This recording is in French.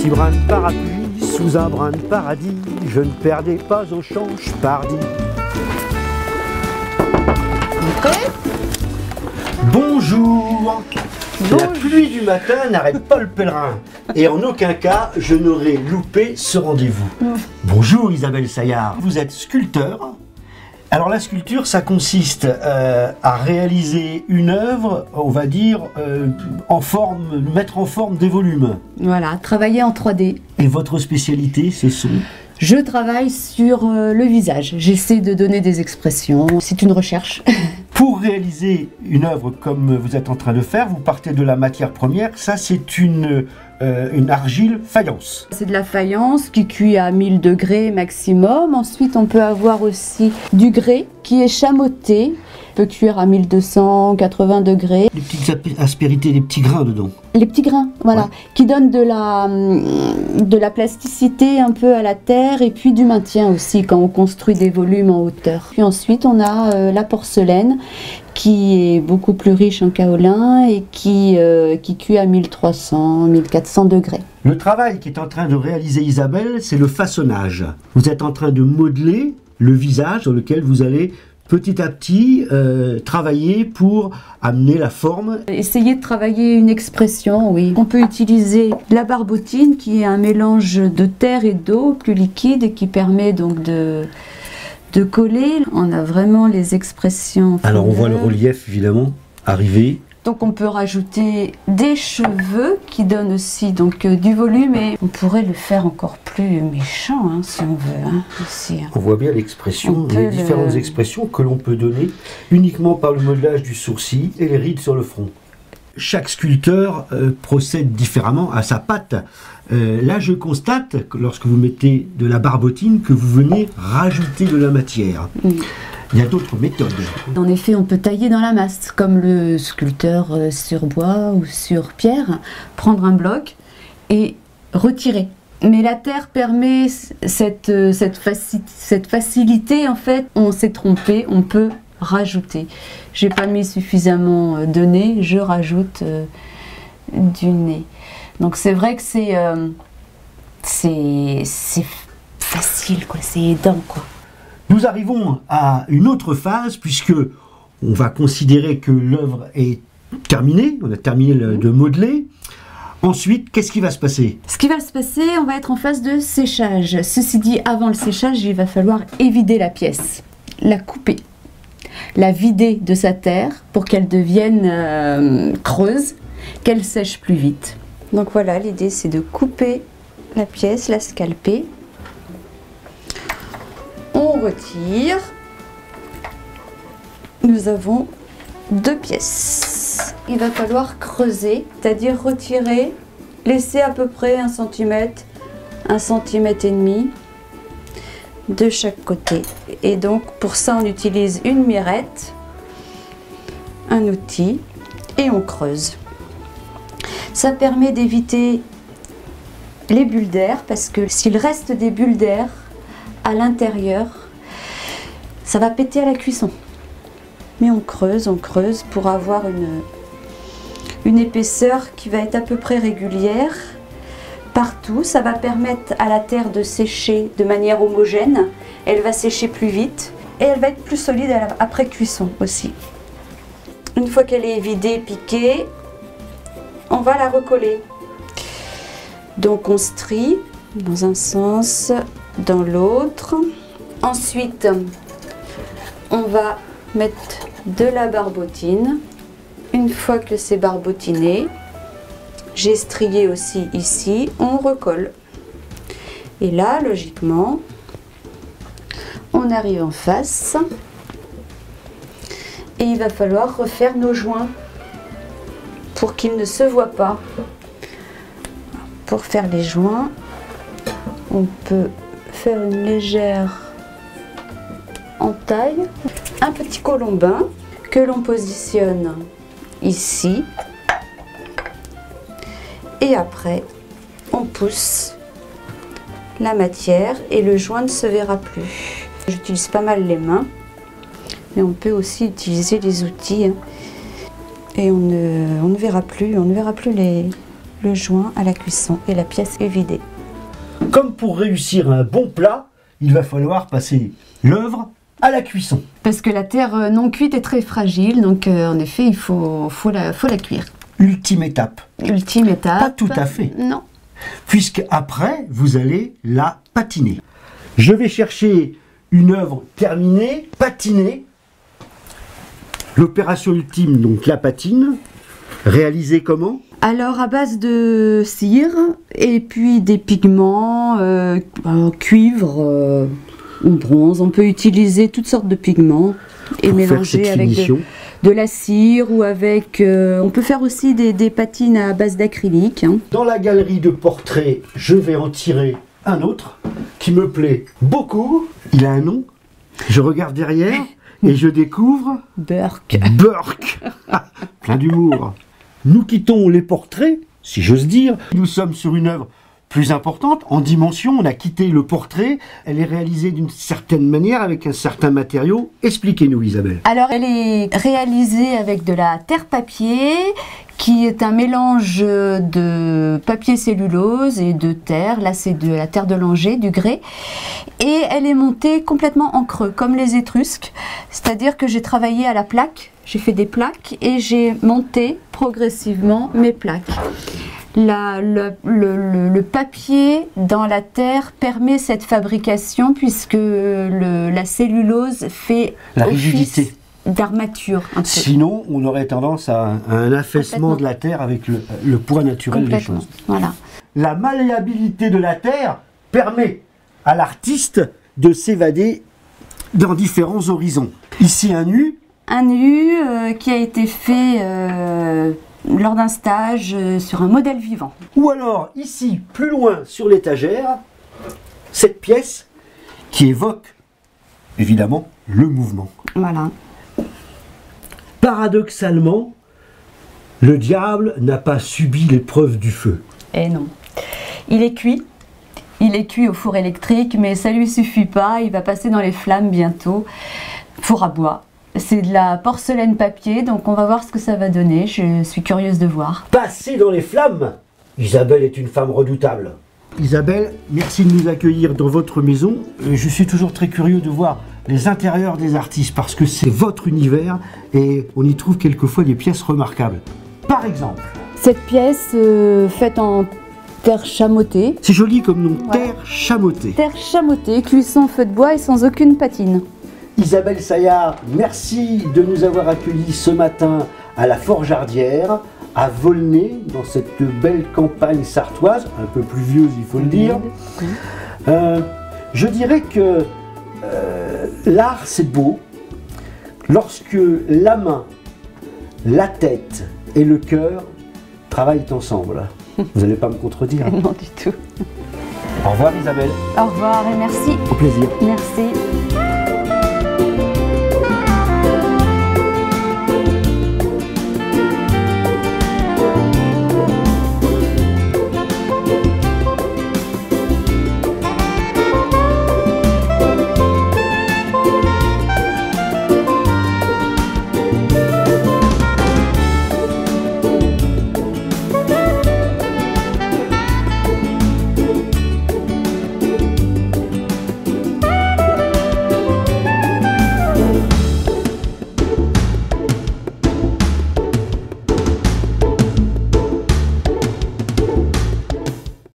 petit brin de parapluie, sous un brin de paradis, je ne perdais pas au change pardi. Bonjour. La pluie du matin n'arrête pas le pèlerin. Et en aucun cas, je n'aurais loupé ce rendez-vous. Bonjour Isabelle Saillard. Vous êtes sculpteur. Alors la sculpture, ça consiste à réaliser une œuvre, on va dire, mettre en forme des volumes. Voilà, travailler en 3D. Et votre spécialité, ce sont? Je travaille sur le visage. J'essaie de donner des expressions. C'est une recherche. Pour réaliser une œuvre comme vous êtes en train de faire, vous partez de la matière première. Ça, c'est une argile faïence. C'est de la faïence qui cuit à 1000 degrés maximum. Ensuite, on peut avoir aussi du grès qui est chamoté. Peut cuire à 1280 degrés. Les petites aspérités, les petits grains dedans. Les petits grains, voilà, ouais. Qui donnent de la plasticité un peu à la terre et puis du maintien aussi quand on construit des volumes en hauteur. Puis ensuite, on a la porcelaine qui est beaucoup plus riche en kaolin et qui cuit à 1300, 1400 degrés. Le travail qu'est en train de réaliser Isabelle, c'est le façonnage. Vous êtes en train de modeler le visage dans lequel vous allez petit à petit travailler pour amener la forme. Essayer de travailler une expression, oui. On peut utiliser la barbotine qui est un mélange de terre et d'eau plus liquide et qui permet donc de coller. On a vraiment les expressions. Alors on voit le relief évidemment arriver. Donc on peut rajouter des cheveux qui donnent aussi donc du volume et on pourrait le faire encore plus méchant hein, si on veut. Hein, ici. On voit bien l'expression, les différentes expressions que l'on peut donner uniquement par le modelage du sourcil et les rides sur le front. Chaque sculpteur procède différemment à sa patte. Là je constate que lorsque vous mettez de la barbotine que vous venez rajouter de la matière. Il y a d'autres méthodes. En effet, on peut tailler dans la masse, comme le sculpteur sur bois ou sur pierre, prendre un bloc et retirer. Mais la terre permet cette facilité, en fait, on s'est trompé, on peut rajouter. J'ai pas mis suffisamment de nez, je rajoute du nez. Donc c'est vrai que c'est facile, quoi, c'est aidant, quoi. Nous arrivons à une autre phase puisque on va considérer que l'œuvre est terminée, on a terminé de modeler. Ensuite, qu'est-ce qui va se passer? Ce qui va se passer, on va être en phase de séchage. Ceci dit, avant le séchage, il va falloir évider la pièce, la couper, la vider de sa terre pour qu'elle devienne creuse, qu'elle sèche plus vite. Donc voilà, l'idée c'est de couper la pièce, la scalper. On retire. Nous avons 2 pièces. Il va falloir creuser, c'est-à-dire retirer, laisser à peu près 1 cm, 1,5 cm de chaque côté. Et donc pour ça on utilise une mirette, un outil et on creuse. Ça permet d'éviter les bulles d'air parce que s'il reste des bulles d'air à l'intérieur, ça va péter à la cuisson. Mais on creuse pour avoir une épaisseur qui va être à peu près régulière partout. Ça va permettre à la terre de sécher de manière homogène. Elle va sécher plus vite et elle va être plus solide après cuisson aussi. Une fois qu'elle est vidée, piquée, on va la recoller. Donc on strie dans un sens, dans l'autre. Ensuite, on va mettre de la barbotine. Une fois que c'est barbotiné, j'ai strié aussi ici, on recolle. Et là, logiquement, on arrive en face. Et il va falloir refaire nos joints pour qu'ils ne se voient pas. Pour faire les joints, on peut faire une légère entaille, un petit colombin que l'on positionne ici et après on pousse la matière et le joint ne se verra plus. J'utilise pas mal les mains mais on peut aussi utiliser les outils et on ne verra plus le joint à la cuisson et la pièce est vidée. Comme pour réussir un bon plat, il va falloir passer l'œuvre à la cuisson. Parce que la terre non cuite est très fragile, donc en effet, il faut la cuire. Ultime étape. Ultime étape. Pas tout à fait. Non. Puisque après, vous allez la patiner. Je vais chercher une œuvre terminée, patinée. L'opération ultime, donc la patine, réalisée comment? Alors à base de cire et puis des pigments, cuivre ou bronze. On peut utiliser toutes sortes de pigments et mélanger avec de la cire ou avec... on peut faire aussi des patines à base d'acrylique. Hein. Dans la galerie de portraits, je vais en tirer un autre qui me plaît beaucoup. Il a un nom. Je regarde derrière et je découvre... Burke. Burke. Plein d'humour. Nous quittons les portraits, si j'ose dire. Nous sommes sur une œuvre plus importante. En dimension, on a quitté le portrait. Elle est réalisée d'une certaine manière, avec un certain matériau. Expliquez-nous, Isabelle. Alors, elle est réalisée avec de la terre-papier, qui est un mélange de papier cellulose et de terre. Là, c'est de la terre de Langeais, du grès. Et elle est montée complètement en creux, comme les Étrusques. C'est-à-dire que j'ai travaillé à la plaque. J'ai fait des plaques et j'ai monté progressivement mes plaques. Le papier dans la terre permet cette fabrication puisque la cellulose fait la rigidité d'armature. Sinon, on aurait tendance à un affaissement de la terre avec le poids naturel des choses. Voilà. La malléabilité de la terre permet à l'artiste de s'évader dans différents horizons. Ici, un nu. Un nu qui a été fait lors d'un stage sur un modèle vivant. Ou alors, ici, plus loin sur l'étagère, cette pièce qui évoque, évidemment, le mouvement. Voilà. Paradoxalement, le diable n'a pas subi l'épreuve du feu. Eh non. Il est cuit. Il est cuit au four électrique, mais ça ne lui suffit pas. Il va passer dans les flammes bientôt. Four à bois. C'est de la porcelaine papier, donc on va voir ce que ça va donner. Je suis curieuse de voir. Passer dans les flammes! Isabelle est une femme redoutable. Isabelle, merci de nous accueillir dans votre maison. Je suis toujours très curieux de voir les intérieurs des artistes parce que c'est votre univers et on y trouve quelquefois des pièces remarquables. Par exemple... Cette pièce faite en terre chamottée. C'est joli comme nom, ouais. Terre chamottée. Terre chamottée, cuisson au feu de bois et sans aucune patine. Isabelle Saillard, merci de nous avoir accueillis ce matin à la Forjardière, à Volnay, dans cette belle campagne sartoise, un peu pluvieuse il faut le dire. Je dirais que l'art c'est beau lorsque la main, la tête et le cœur travaillent ensemble. Vous n'allez pas me contredire? Non du tout. Au revoir Isabelle. Au revoir et merci. Au plaisir. Merci.